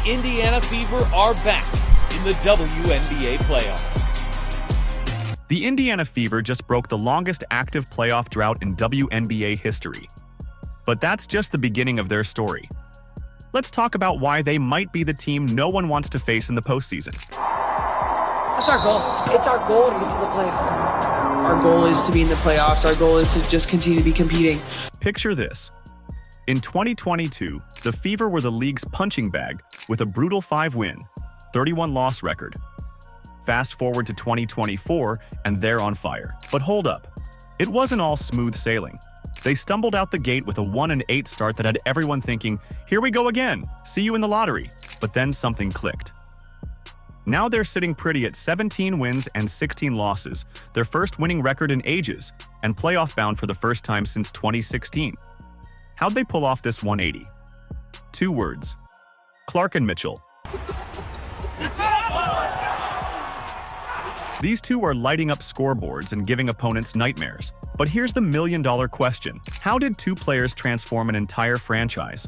Indiana Fever are back in the WNBA playoffs. The Indiana Fever just broke the longest active playoff drought in WNBA history. But that's just the beginning of their story. Let's talk about why they might be the team no one wants to face in the postseason. That's our goal. It's our goal to get to the playoffs. Our goal is to be in the playoffs. Our goal is to just continue to be competing. Picture this. In 2022, the Fever were the league's punching bag with a brutal 5-win, 31-loss record. Fast forward to 2024, and they're on fire. But hold up. It wasn't all smooth sailing. They stumbled out the gate with a 1-8 start that had everyone thinking, here we go again, see you in the lottery. But then something clicked. Now they're sitting pretty at 17 wins and 16 losses, their first winning record in ages, and playoff bound for the first time since 2016. How'd they pull off this 180? 2 words. Clark and Mitchell. These two are lighting up scoreboards and giving opponents nightmares. But here's the million-dollar question. How did 2 players transform an entire franchise?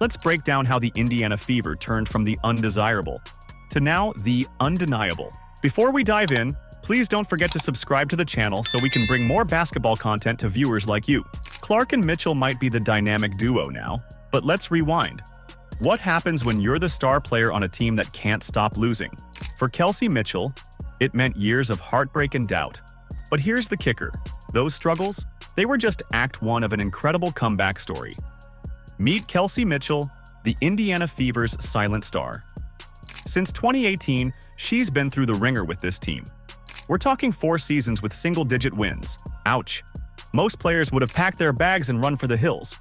Let's break down how the Indiana Fever turned from the undesirable to now the undeniable. Before we dive in, please don't forget to subscribe to the channel so we can bring more basketball content to viewers like you. Clark and Mitchell might be the dynamic duo now, but let's rewind. What happens when you're the star player on a team that can't stop losing? For Kelsey Mitchell, it meant years of heartbreak and doubt. But here's the kicker. Those struggles, they were just act 1 of an incredible comeback story. Meet Kelsey Mitchell, the Indiana Fever's silent star. Since 2018, she's been through the ringer with this team. We're talking 4 seasons with single-digit wins. Ouch. Most players would have packed their bags and run for the hills.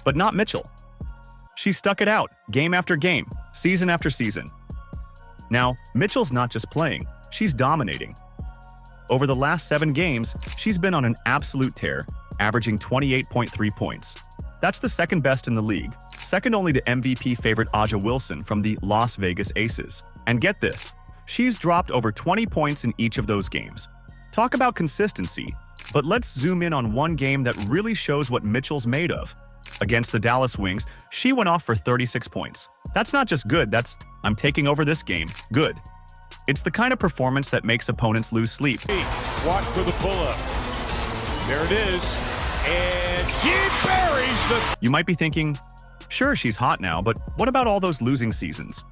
But not Mitchell. She stuck it out, game after game, season after season. Now, Mitchell's not just playing, she's dominating. Over the last 7 games, she's been on an absolute tear, averaging 28.3 points. That's the second best in the league, second only to MVP favorite Aja Wilson from the Las Vegas Aces. And get this, she's dropped over 20 points in each of those games. Talk about consistency, but let's zoom in on one game that really shows what Mitchell's made of. Against the Dallas Wings, she went off for 36 points. That's not just good, that's, I'm taking over this game, good. It's the kind of performance that makes opponents lose sleep. Watch for the pull-up. There it is. And she buries the... You might be thinking, sure, she's hot now, but what about all those losing seasons?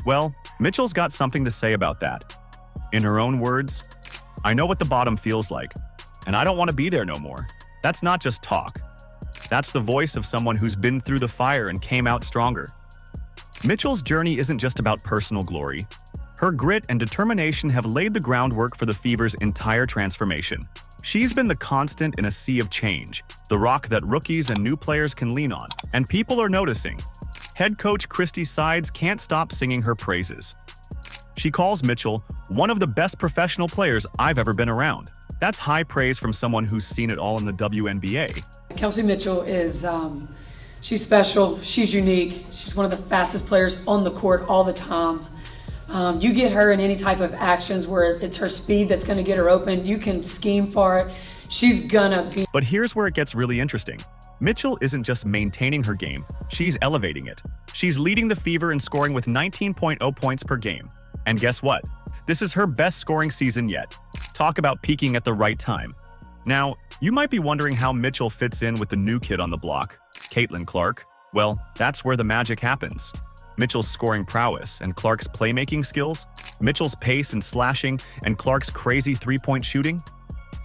Well, Mitchell's got something to say about that. In her own words, I know what the bottom feels like, and I don't want to be there no more. That's not just talk. That's the voice of someone who's been through the fire and came out stronger. Mitchell's journey isn't just about personal glory. Her grit and determination have laid the groundwork for the Fever's entire transformation. She's been the constant in a sea of change, the rock that rookies and new players can lean on. And people are noticing. Head coach Christy Sides can't stop singing her praises. She calls Mitchell one of the best professional players I've ever been around. That's high praise from someone who's seen it all in the WNBA. Kelsey Mitchell is, she's special, she's unique, she's one of the fastest players on the court all the time. You get her in any type of actions where it's her speed that's going to get her open, you can scheme for it, she's gonna be. But here's where it gets really interesting. Mitchell isn't just maintaining her game, she's elevating it. She's leading the Fever in scoring with 19.0 points per game. And guess what? This is her best scoring season yet. Talk about peaking at the right time. Now, you might be wondering how Mitchell fits in with the new kid on the block, Caitlin Clark. Well, that's where the magic happens. Mitchell's scoring prowess and Clark's playmaking skills, Mitchell's pace and slashing, and Clark's crazy three-point shooting.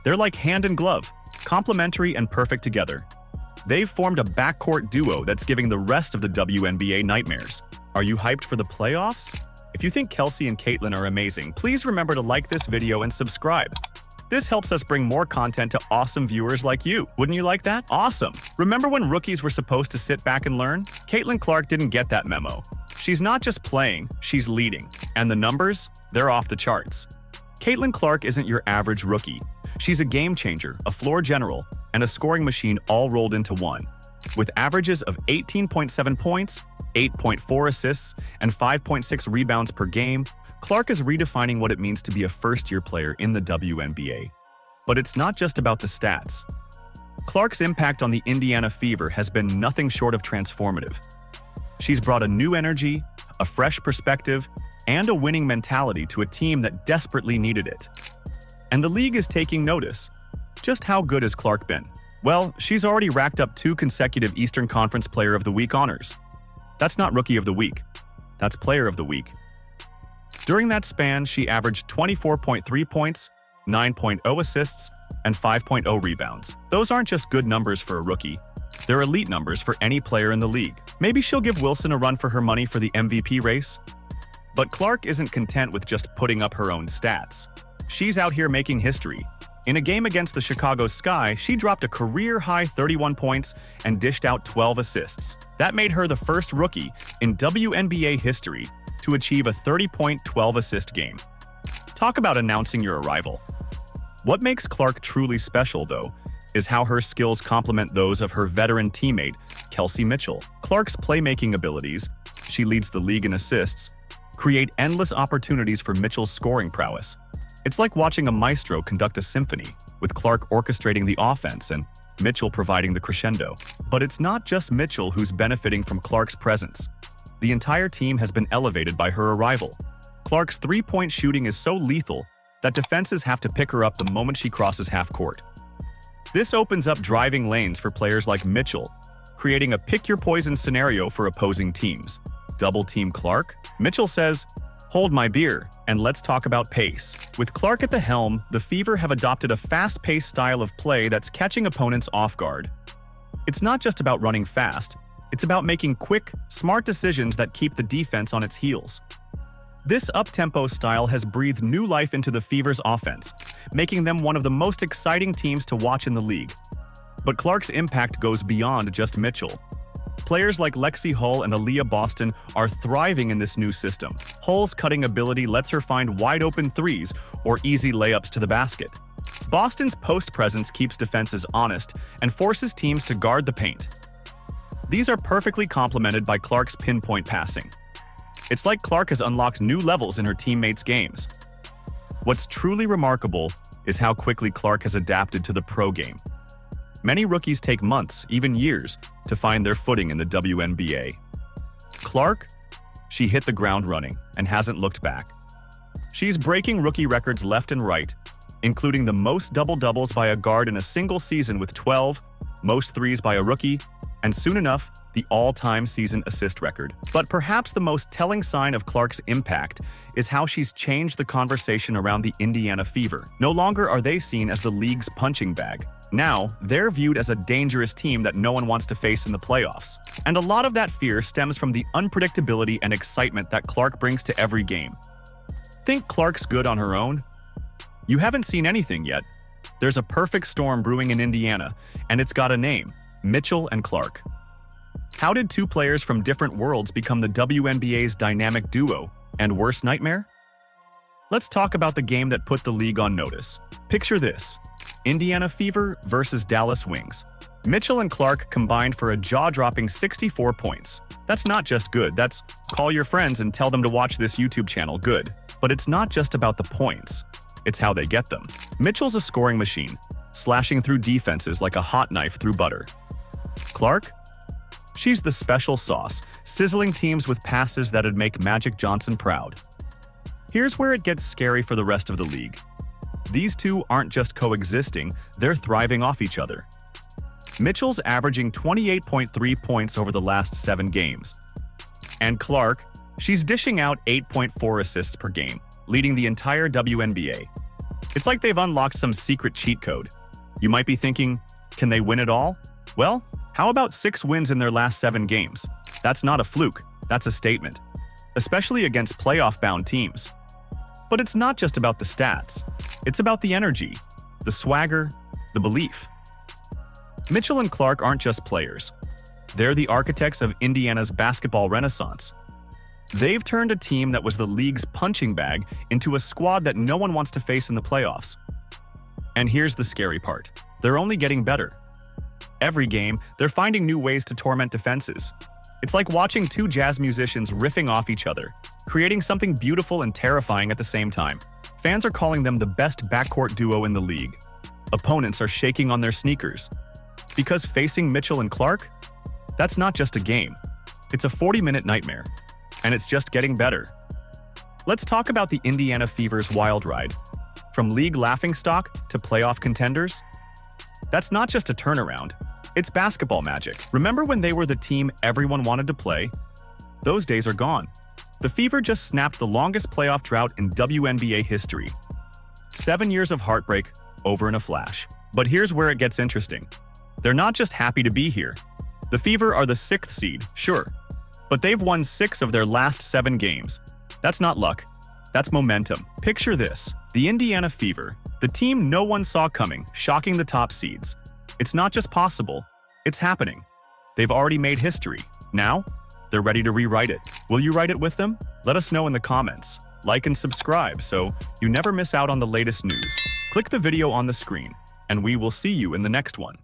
They're like hand and glove, complementary and perfect together. They've formed a backcourt duo that's giving the rest of the WNBA nightmares. Are you hyped for the playoffs? If you think Kelsey and Caitlin are amazing, please remember to like this video and subscribe. This helps us bring more content to awesome viewers like you. Wouldn't you like that? Awesome! Remember when rookies were supposed to sit back and learn? Caitlin Clark didn't get that memo. She's not just playing, she's leading. And the numbers? They're off the charts. Caitlin Clark isn't your average rookie. She's a game changer, a floor general, and a scoring machine all rolled into one. With averages of 18.7 points, 8.4 assists, and 5.6 rebounds per game, Clark is redefining what it means to be a first-year player in the WNBA. But it's not just about the stats. Clark's impact on the Indiana Fever has been nothing short of transformative. She's brought a new energy, a fresh perspective, and a winning mentality to a team that desperately needed it. And the league is taking notice. Just how good has Clark been? Well, she's already racked up 2 consecutive Eastern Conference Player of the Week honors. That's not Rookie of the Week. That's Player of the Week. During that span, she averaged 24.3 points, 9.0 assists, and 5.0 rebounds. Those aren't just good numbers for a rookie. They're elite numbers for any player in the league. Maybe she'll give Wilson a run for her money for the MVP race? But Clark isn't content with just putting up her own stats. She's out here making history. In a game against the Chicago Sky, she dropped a career-high 31 points and dished out 12 assists. That made her the first rookie in WNBA history to achieve a 30-point, 12-assist game. Talk about announcing your arrival. What makes Clark truly special, though, is how her skills complement those of her veteran teammate, Kelsey Mitchell. Clark's playmaking abilities, she leads the league in assists, create endless opportunities for Mitchell's scoring prowess. It's like watching a maestro conduct a symphony, with Clark orchestrating the offense and Mitchell providing the crescendo. But it's not just Mitchell who's benefiting from Clark's presence. The entire team has been elevated by her arrival. Clark's three-point shooting is so lethal that defenses have to pick her up the moment she crosses half-court. This opens up driving lanes for players like Mitchell, creating a pick-your-poison scenario for opposing teams. Double-team Clark? Mitchell says, "Hold my beer, and let's talk about pace." With Clark at the helm, the Fever have adopted a fast-paced style of play that's catching opponents off guard. It's not just about running fast, it's about making quick, smart decisions that keep the defense on its heels. This up-tempo style has breathed new life into the Fever's offense, making them one of the most exciting teams to watch in the league. But Clark's impact goes beyond just Mitchell. Players like Lexi Hull and Aaliyah Boston are thriving in this new system. Hull's cutting ability lets her find wide-open threes or easy layups to the basket. Boston's post presence keeps defenses honest and forces teams to guard the paint. These are perfectly complemented by Clark's pinpoint passing. It's like Clark has unlocked new levels in her teammates' games. What's truly remarkable is how quickly Clark has adapted to the pro game. Many rookies take months, even years, to find their footing in the WNBA. Clark? She hit the ground running and hasn't looked back. She's breaking rookie records left and right, including the most double-doubles by a guard in a single season with 12, most threes by a rookie, and soon enough, the all-time season assist record. But perhaps the most telling sign of Clark's impact is how she's changed the conversation around the Indiana Fever. No longer are they seen as the league's punching bag. Now, they're viewed as a dangerous team that no one wants to face in the playoffs. And a lot of that fear stems from the unpredictability and excitement that Clark brings to every game. Think Clark's good on her own? You haven't seen anything yet. There's a perfect storm brewing in Indiana, and it's got a name: Mitchell and Clark. How did 2 players from different worlds become the WNBA's dynamic duo and worst nightmare? Let's talk about the game that put the league on notice. Picture this: Indiana Fever versus Dallas Wings. Mitchell and Clark combined for a jaw-dropping 64 points. That's not just good, that's call your friends and tell them to watch this YouTube channel good. But it's not just about the points, it's how they get them. Mitchell's a scoring machine, slashing through defenses like a hot knife through butter. Clark? She's the special sauce, sizzling teams with passes that'd make Magic Johnson proud. Here's where it gets scary for the rest of the league. These two aren't just coexisting, they're thriving off each other. Mitchell's averaging 28.3 points over the last 7 games. And Clark, she's dishing out 8.4 assists per game, leading the entire WNBA. It's like they've unlocked some secret cheat code. You might be thinking, can they win it all? Well, how about 6 wins in their last 7 games? That's not a fluke, that's a statement. Especially against playoff-bound teams. But it's not just about the stats. It's about the energy, the swagger, the belief. Mitchell and Clark aren't just players. They're the architects of Indiana's basketball renaissance. They've turned a team that was the league's punching bag into a squad that no one wants to face in the playoffs. And here's the scary part: they're only getting better. Every game, they're finding new ways to torment defenses. It's like watching 2 jazz musicians riffing off each other, creating something beautiful and terrifying at the same time. Fans are calling them the best backcourt duo in the league. Opponents are shaking on their sneakers. Because facing Mitchell and Clark? That's not just a game. It's a 40-minute nightmare, and it's just getting better. Let's talk about the Indiana Fever's wild ride. From league laughingstock to playoff contenders? That's not just a turnaround, it's basketball magic. Remember when they were the team everyone wanted to play? Those days are gone. The Fever just snapped the longest playoff drought in WNBA history. 7 years of heartbreak over in a flash. But here's where it gets interesting. They're not just happy to be here. The Fever are the 6th seed, sure, but they've won 6 of their last 7 games. That's not luck, that's momentum. Picture this, the Indiana Fever, the team no one saw coming, shocking the top seeds. It's not just possible, it's happening. They've already made history. Now, they're ready to rewrite it. Will you write it with them? Let us know in the comments. Like and subscribe so you never miss out on the latest news. Click the video on the screen, and we will see you in the next one.